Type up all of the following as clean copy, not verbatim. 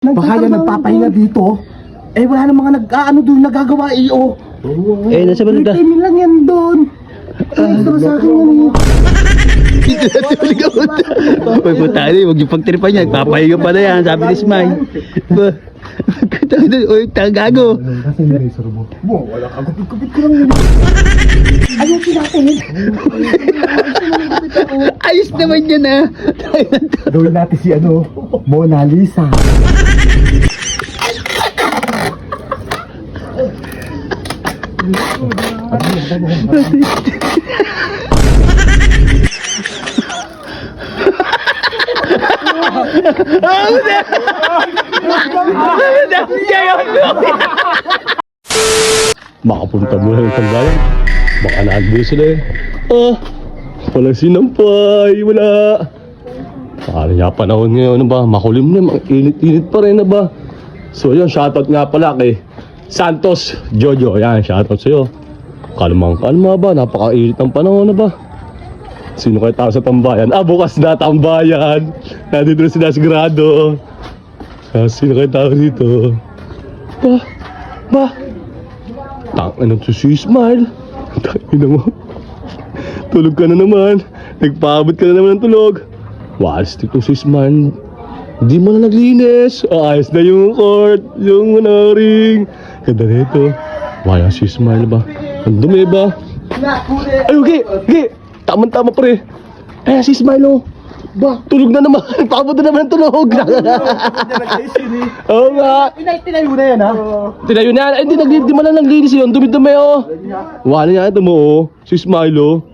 Baka yan nagpapahinga dito. Eh wala nang mga nag-aano doon nagagawa iyo. Eh, nasa ba nagda? 30 lang yan doon. Extra sa akin yan eh. Dito na tuloy ka punta. Uy, punta ka huwag yung pagtripan niya. Papahinga pa na yan, sabi ni Smile. Uy, tagago. Kasi yung razor mo. Wala ka. Kupit-kupit ko lang yun. Ayusin natin. Ayos naman yan ah. Gawin natin si ano, Mona Lisa. Makapunta mo lang isang bayan. Baka naagbo sila eh. Walang sinampay, wala. Parang nga panahon ngayon na ba, makulim na, init-init pa rin na ba. So yun, shoutout nga pala kay Santos Jojo, yan, shoutout sa'yo. Kalma ba, napakainit ng panahon na ba. Sino kayo tao sa tambayan? Bukas na tambayan. Nandito na sila sigurado. Sino kayo tao dito? Tangin na si Smile. Tangin mo. Tulog ka na naman. Nagpaabot ka na naman ng tulog. Walis dito si Smile. Hindi mo na naglinis. Ayos na yung court. Yung ring. Ganda nito. Wala si Smile ba? Ang dumi ba? Ay, okay. Tama-tama pre. Si Smile oh. Tulog na naman. Nagpaabot na naman ng tulog. Oo nga. Tinayo na yan ha? Tinayo na yan. Ay, di man lang naglinis yun. Dumi-dumi oh. Wala niya ito mo oh. Si Smile oh.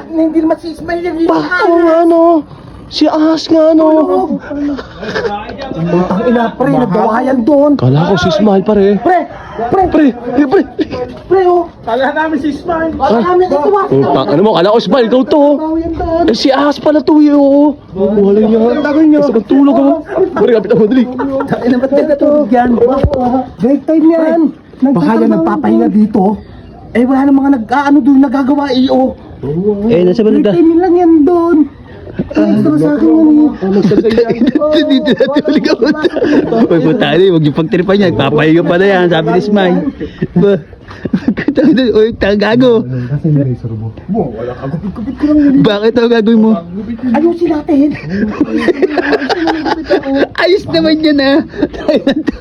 Hindi naman si Ismail yan. Oo nga no. Si Ahas nga no. Ang ina pre, nagawa yan doon. Kala ko si Smile pare. Pre oh. Kala namin si Ismail. Kala namin ito ba? Ano mo, kala ko Smile, ikaw to. Si Ahas pala to eh oh. Wala niya. Basta magtulog oh. Pare, kapit ako dali. Ina ba't yan natulog yan? Break time yan. Baka yan nagpapahinga dito. Eh wala nang mga nag-aano doon nagagawa iyo. Eh, nasa ba nagda? 30 lang yan doon. Extra sa akin yan eh. Dito na tuloy ka punta. Uy, punta ka huwag yung pagtripan niya. Papahinga pa na yan, sabi ni Smile. Uy, tagago. Kasi yung razor mo. Wala ka. Kupit-kupit ko lang yun. Bakit ang gagawin mo? Ayusin natin. Ayos naman yan ah.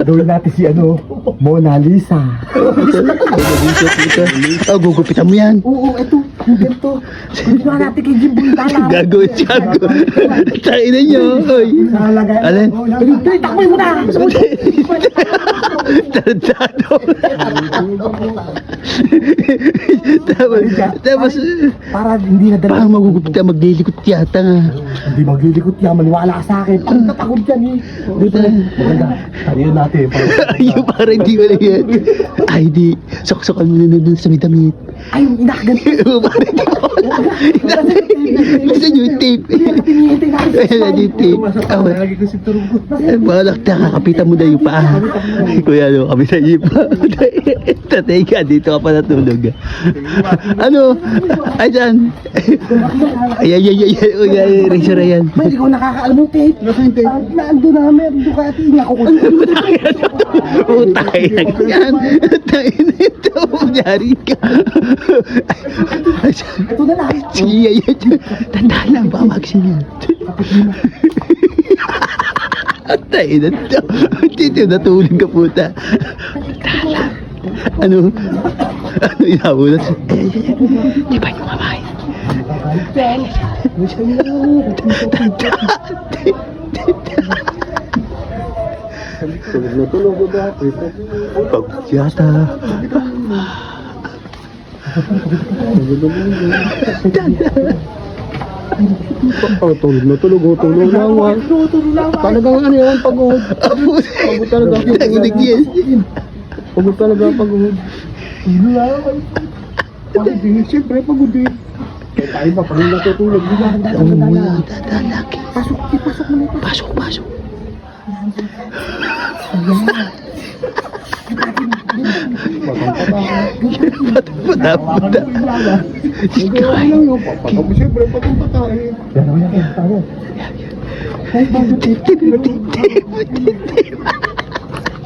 Gawin natin si ano, Mona Lisa. Gugupitan mo yan. Oo, eto. Yung ganito. Gawin natin kay Jimboy Tala. Gagawin siya. Tain na niyo. Uy. Alin? Takboy mo na. Tarantado. Tapos, Para hindi na dala. parang magugupit ka, maglilikot yata nga. Hindi maglilikot yan. Maniwala ka sa akin. Pag natagod yan eh. Di ba? Maganda. Taliyan natin. Ayun, parang di wala yan. Ay, di. Sok-sokan mo na dun sa may damit. Ay, yung inakagan. Oo, parang di ko. Gusto nyo yung tape. Pinihintay natin. Ayan, yung tape. Lagi ko si turong ko. Balak na, kakapitan mo na yung paa. Kuya, ano, kapitan niyo yung paa. Tatay ka, dito ka pa natulog. Ano? Ay, dyan. Ayan, razor na yan. May, ikaw nakakaalam yung tape. Naando namin. Ducati niya ako. Utay na yan. Utay na ito. Nyari ka. Ito na lang. Sige, yan. Tandaan lang, baka magsin yan. Atay na ito. Dito natulog ka puta. Tandaan lang. Ano inabulat? Di ba yung kamay? Pagod yata. Tulog lang. Talagang ano yun, pagod. Pagod talaga. Nanginig yan. Pagod talaga, pagod. Pagod din. Siyempre, pagod din. Kaya tayo ba, pag natutulog, di ba? Dadalaki. Pasok mo na ito. Pasok. Puta. Siyempre, patunta tayo. Yan, tayo.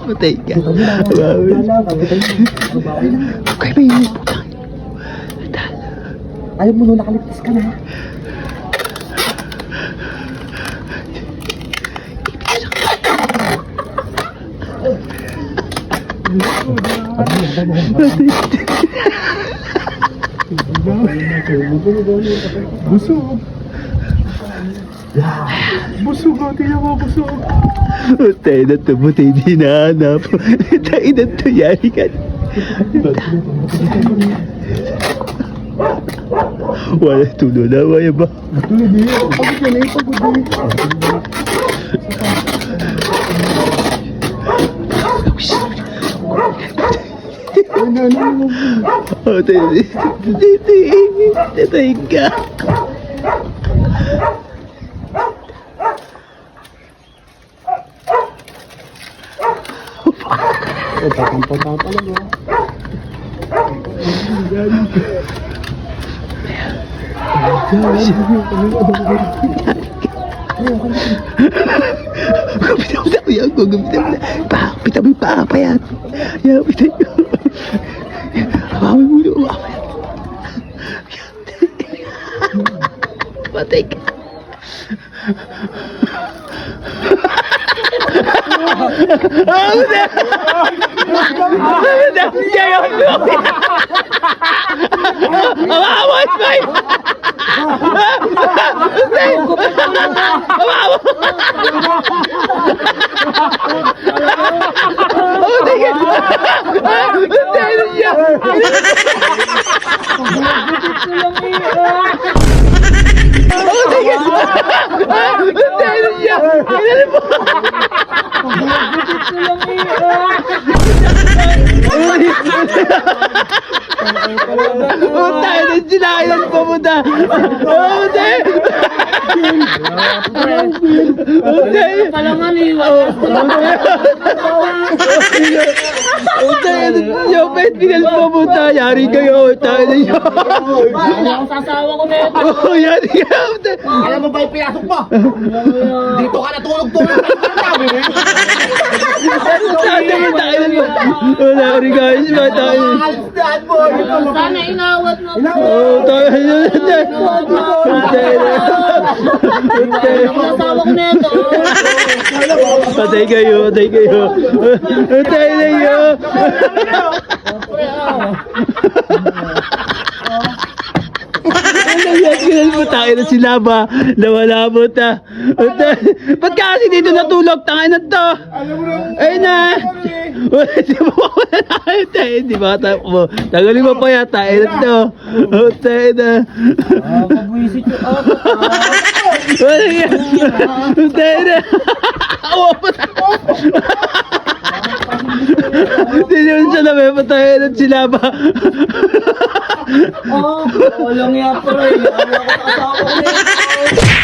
Patay ka. Okay ba yun? Ayaw mo nung nakaligtas ka na. Busog. Busog oh, tingnan mo, busog. Tayo na to, buti hindi nahanap. Tayo na to, yari ka. Wala tulo na, wala ba? Tulad niya, pagod yan eh, pagod eh. Oh, tayo ka. Patampata talaga. Gupitan mo na ko yan, gupitan mo na. Gupitan mo yung paa pa yan. Yan, gupitan mo. Hawawi mo na, hawawi. Patay ka. Oh, na! Kayo! Hawawi, Spike! Tayo na sinayan pa mo na. Palangan eh. Yung pet pinalpa mo ta. Yari kayo. Tayo na yun. Ako sasawa ko na ito. Oh, yari ka. Alam mo ba yung pinasok mo? Dito ka natulog-tulog. Tayo mo tayo na yun. Wala rin guys. Tayo. Sana inawat mo. Oh, tayo na. Sasawa ko na ito. Patay kayo. Patay kayo. Patay na yun. Ganyan mo tayo na sila ba? Nawala mo ta. Ba't kasi dito natulog? Tangay na to. Ayun na. Di ba ako na tayo tayo? Di ba tayo mo? Tagalin mo pa yan. Tayo na to. Tayo na. Pabwisit yung ako. Tayo na. Awa pa tayo. Hindi naman siya na may patayin at sila ba? Oh, walang yan pa rin. Ayaw ko sa asawa ko na ito.